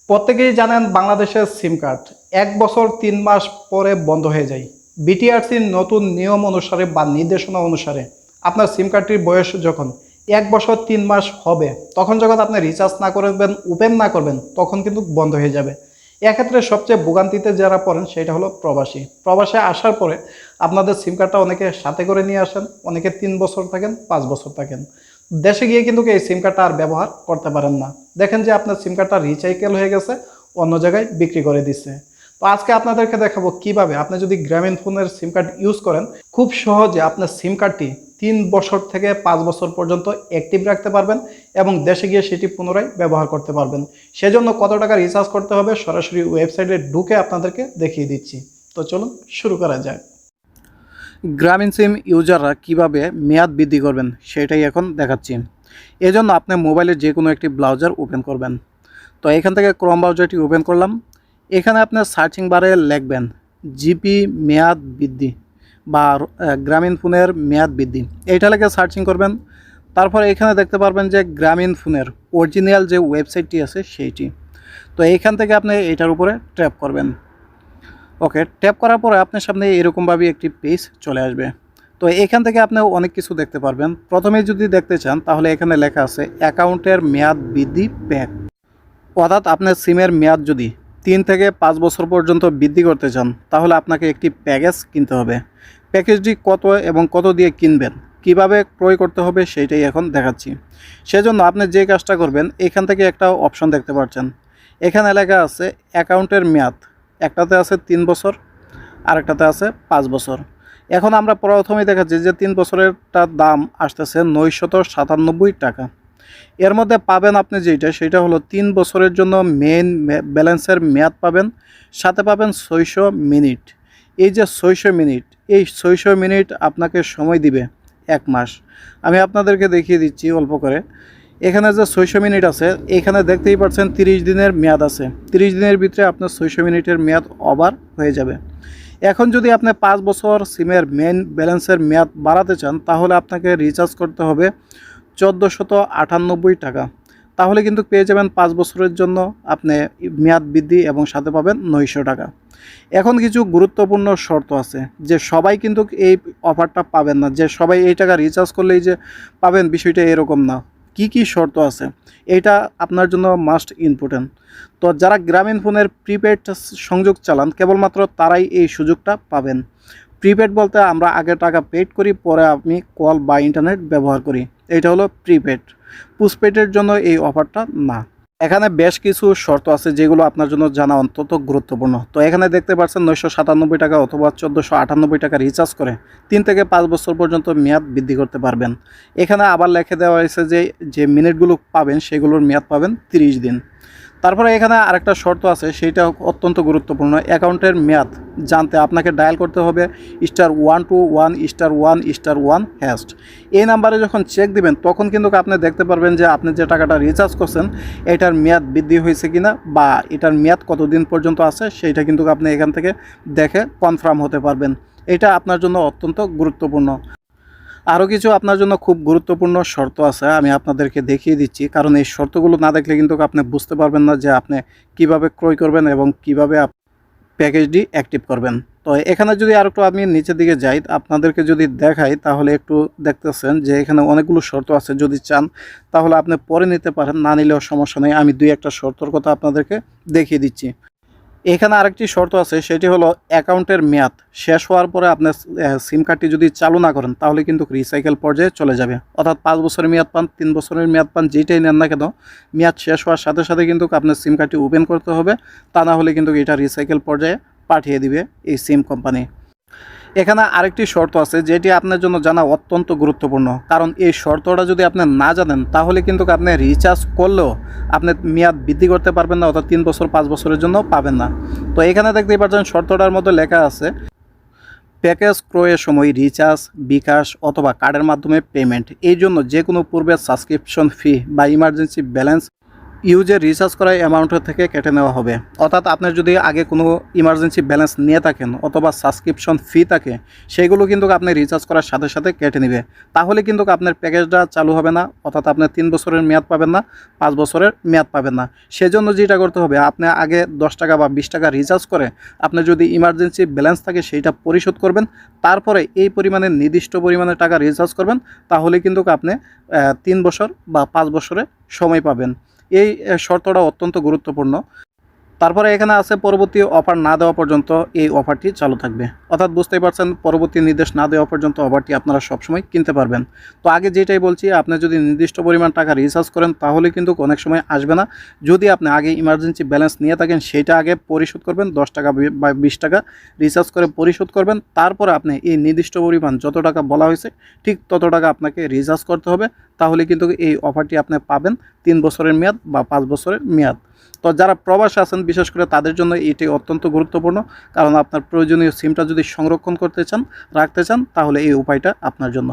প্রত্যেকেই জানেন বাংলাদেশের সিম কার্ড 1 বছর 3 মাস পরে বন্ধ হয়ে যায়। বিটিআরসির নতুন নিয়ম অনুসারে বা নির্দেশনা অনুসারে আপনার সিম কার্ডটির বয়স যখন 1 বছর 3 মাস হবে, তখন যখন আপনি রিচার্জ না করবেন, ওপেন না করবেন, তখন কিন্তু বন্ধ হয়ে যাবে। এক্ষেত্রে সবচেয়ে ভোগান্তিতে যারা পড়েন সেটা হলো প্রবাসী। প্রবাসে আসার পরে আপনাদের সিম কার্ডটা অনেকে সাথে করে নিয়ে আসেন, অনেকে 3 বছর থাকেন, 5 বছর থাকেন। দেশে গিয়ে কিন্তু এই সিম কার্ডটা আর ব্যবহার করতে পারেন না। দেখেন যে আপনার সিম কার্ডটা রিসাইকেল হয়ে গেছে, অন্য জায়গায় বিক্রি করে দিচ্ছে। তো আজকে আপনাদেরকে দেখাবো কিভাবে আপনি যদি গ্রামীণ ফোনের সিম কার্ড ইউজ করেন, খুব সহজে আপনার সিম কার্ডটি 3 বছর থেকে 5 বছর পর্যন্ত অ্যাক্টিভ রাখতে পারবেন এবং দেশে গিয়ে সেটি পুনরায় ব্যবহার করতে পারবেন। সেজন্য কত টাকা রিচার্জ করতে হবে সরাসরি ওয়েবসাইটে ঢুকে আপনাদেরকে দেখিয়ে দিচ্ছি। তো চলুন শুরু করা যাক। গ্রামীণ সিম ইউজাররা কিভাবে মেয়াদ বৃদ্ধি করবেন সেটাই এখন দেখাচ্ছি। এজন্য আপনি মোবাইলের যে কোনো একটি ব্রাউজার ওপেন করবেন। তো এখান থেকে ক্রোম ব্রাউজারটি ওপেন করলাম। এখানে আপনার সার্চিং বারে লিখবেন জিপি মেয়াদ বৃদ্ধি বা গ্রামীণ ফোনের মেয়াদ বৃদ্ধি, এইটা লিখে সার্চিং করবেন। তারপর এখানে দেখতে পারবেন যে গ্রামীণ ফোনের অরিজিনাল যে ওয়েবসাইটটি আছে সেইটি। তো এইখান থেকে আপনি এটার উপরে ট্যাপ করবেন। ওকে, ট্যাপ করার পরে আপনার সামনে এরকমভাবে একটি পেজ চলে আসবে। তো এখান থেকে আপনি অনেক কিছু দেখতে পারবেন। প্রথমে যদি দেখতে চান তাহলে এখানে লেখা আছে অ্যাকাউন্টের মেয়াদ বৃদ্ধি প্যাক, অর্থাৎ আপনার সিমের মেয়াদ যদি 3 থেকে 5 বছর পর্যন্ত বৃদ্ধি করতে চান তাহলে আপনাকে একটি প্যাকেজ কিনতে হবে। প্যাকেজটি কত এবং কত দিয়ে কিনবেন, কিভাবে ক্রয় করতে হবে সেইটাই এখন দেখাচ্ছি। সেজন্য আপনি যে কাজটা করবেন, এখান থেকে একটা অপশন দেখতে পাচ্ছেন, এখানে লেখা আছে অ্যাকাউন্টের মেয়াদ, একটাতে আছে 3 বছর, আরেকটাতে আছে 5 বছর। এখন আমরা প্রথমেই দেখাচ্ছি যে 3 বছরেরটার দাম আসতেছে 997 টাকা। এর মধ্যে পাবেন আপনি যেটা, সেটা হলো 3 বছরের জন্য মেইন ব্যালেন্সের মেয়াদ পাবেন, সাথে পাবেন 600 মিনিট। এই যে 600 মিনিট, এই 600 মিনিট আপনাকে সময় দিবে 1 মাস। আমি আপনাদেরকে দেখিয়ে দিচ্ছি অল্প করে। এখানে যে 600 মিনিট আছে, এখানে দেখতেই পাচ্ছেন 30 দিনের মেয়াদ আছে। 30 দিনের ভিতরে আপনার 600 মিনিটের মেয়াদ ওভার হয়ে যাবে। এখন যদি আপনি 5 বছর সিমের মেইন ব্যালেন্সের মেয়াদ বাড়াতে চান তাহলে আপনাকে রিচার্জ করতে হবে 1498 টাকা। তাহলে কিন্তু পেয়ে যাবেন 5 বছরের জন্য আপনি মেয়াদ বৃদ্ধি এবং সাথে পাবেন 900 টাকা। এখন কিছু গুরুত্বপূর্ণ শর্ত আছে, যে সবাই কিন্তু এই অফারটা পাবেন না, যে সবাই এই টাকা রিচার্জ করলেই যে পাবেন বিষয়টা এরকম না। কি শর্ত আছে এটা আপনার জন্য মাস্ট ইম্পর্টেন্ট। তো যারা গ্রামীণ ফোনের প্রিপেড সংযোগ চালান কেবলমাত্র তারাই এই সুযোগটা পাবেন। প্রিপেড বলতে আমরা আগে টাকা পেড করি, পরে আমি কল বা ইন্টারনেট ব্যবহার করি, এটা হলো প্রিপেড। পোস্টপেডের জন্য এই অফারটা না। এখানে বেশ কিছু শর্ত আছে যেগুলো আপনার জন্য জানা অত্যন্ত গুরুত্বপূর্ণ। তো এখানে দেখতে পাচ্ছেন 997 টাকা অথবা 1498 টাকা রিচার্জ করে 3 থেকে 5 বছর পর্যন্ত মেয়াদ বৃদ্ধি করতে পারবেন। এখানে আবার লিখে দেওয়া হয়েছে যে যে মিনিটগুলো পাবেন সেগুলোর মেয়াদ পাবেন 30 দিন। তারপরে এখানে আরেকটা শর্ত আছে, সেটা অত্যন্ত গুরুত্বপূর্ণ। অ্যাকাউন্টের মেয়াদ জানতে আপনাকে ডায়াল করতে হবে *121*1*1#। এই নাম্বারে যখন চেক দিবেন তখন কিন্তু আপনি দেখতে পারবেন যে আপনি যে টাকাটা রিচার্জ করছেন এটার মেয়াদ বৃদ্ধি হয়েছে কিনা বা এটার মেয়াদ কতদিন পর্যন্ত আছে সেইটা কিন্তু আপনি এখান থেকে দেখে কনফার্ম হতে পারবেন। এটা আপনার জন্য অত্যন্ত গুরুত্বপূর্ণ। আরও কিছু আপনার জন্য খুব গুরুত্বপূর্ণ শর্ত আছে, আমি আপনাদেরকে দেখিয়ে দিচ্ছি, কারণ এই শর্তগুলো না দেখলে কিন্তু আপনি বুঝতে পারবেন না যে আপনি কিভাবে ক্রয় করবেন এবং কিভাবে প্যাকেজটি অ্যাক্টিভ করবেন। তো এখানে যদি আর একটু আমি নিচের দিকে যাই, আপনাদেরকে যদি দেখাই তাহলে একটু দেখতেছেন যে এখানে অনেকগুলো শর্ত আছে। যদি চান তাহলে আপনি পরে নিতে পারেন, না নিলেও সমস্যা নেই। আমি 2-1টা শর্তর কথা আপনাদেরকে দেখিয়ে দিচ্ছি। এখানে আরেকটি শর্ত আছে, সেটি হলো অ্যাকাউন্টের মেয়াদ শেষ হওয়ার পরে আপনার সিম কার্ডটি যদি চালু না করেন তাহলে কিন্তু রিসাইকেল পর্যায়ে চলে যাবে। অর্থাৎ 5 বছরের মেয়াদ পান, 3 বছরের মেয়াদ পান, যেটাই নেন না কেন, মেয়াদ শেষ হওয়ার সাথে সাথে কিন্তু আপনার সিম কার্ডটি ওপেন করতে হবে, তা না হলে কিন্তু এটা রিসাইকেল পর্যায়ে পাঠিয়ে দিবে এই সিম কোম্পানি। এখানে আরেকটি শর্ত আছে যেটি আপনার জন্য জানা অত্যন্ত গুরুত্বপূর্ণ, কারণ এই শর্তটা যদি আপনি না জানেন তাহলে কিন্তু আপনি রিচার্জ করলেও আপনি মেয়াদ বৃদ্ধি করতে পারবেন না, অর্থাৎ 3 বছর 5 বছরের জন্য পাবেন না। তো এখানে দেখতেই পাচ্ছেন শর্তটার মধ্যে লেখা আছে প্যাকেজ ক্রয়ের সময় রিচার্জ, বিকাশ অথবা কার্ডের মাধ্যমে পেমেন্ট, এই জন্য যে কোনো পূর্বের সাবস্ক্রিপশন ফি বা ইমার্জেন্সি ব্যালেন্স ইউজে রিচার্জ করা অ্যামাউন্টের থেকে কেটে নেওয়া হবে। অর্থাৎ আপনার যদি আগে কোনো ইমার্জেন্সি ব্যালেন্স নিয়ে থাকেন অথবা সাবস্ক্রিপশন ফি থাকে, সেগুলো কিন্তু আপনি রিচার্জ করার সাথে সাথে কেটে নেবে। তাহলে কিন্তু আপনার প্যাকেজটা চালু হবে না, অর্থাৎ আপনি 3 বছরের মেয়াদ পাবেন না, 5 বছরের মেয়াদ পাবেন না। সেজন্য যেটা করতে হবে, আপনি আগে 10 টাকা বা 20 টাকা রিচার্জ করে আপনার যদি ইমার্জেন্সি ব্যালেন্স থাকে সেইটা পরিশোধ করবেন। তারপরে এই পরিমাণে নির্দিষ্ট পরিমাণে টাকা রিচার্জ করবেন, তাহলে কিন্তু আপনি 3 বছর বা 5 বছরের সময় পাবেন। এই শর্তটা অত্যন্ত গুরুত্বপূর্ণ। তারপরে এখানে আছে পরবর্তী অফার না দেওয়া পর্যন্ত এই অফারটি চালু থাকবে। অর্থাৎ বুঝতেই পারছেন, পরবর্তী নির্দেশ না দেওয়া পর্যন্ত অফারটি আপনারা সবসময় কিনতে পারবেন। তো আগে যেটাই বলছি, আপনি যদি নির্দিষ্ট পরিমাণ টাকা রিচার্জ করেন তাহলে কিন্তু অনেক সময় আসবে না। যদি আপনি আগে ইমার্জেন্সি ব্যালেন্স নিয়ে থাকেন, সেইটা আগে পরিশোধ করবেন, 10 টাকা বা 20 টাকা রিচার্জ করে পরিশোধ করবেন। তারপর আপনি এই নির্দিষ্ট পরিমাণ যত টাকা বলা হয়েছে ঠিক তত টাকা আপনাকে রিচার্জ করতে হবে। তাহলে কিন্তু এই অফারটি আপনি পাবেন 3 বছরের মেয়াদ বা 5 বছরের মেয়াদ। তো যারা প্রবাসে আছেন বিশেষ করে তাদের জন্য এটি অত্যন্ত গুরুত্বপূর্ণ, কারণ আপনার প্রয়োজনীয় সিমটা যদি সংরক্ষণ করতে চান, রাখতে চান, তাহলে এই উপায়টা আপনার জন্য।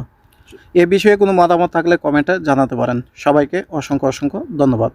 এ বিষয়ে কোনো মতামত থাকলে কমেন্টে জানাতে পারেন। সবাইকে অসংখ্য ধন্যবাদ।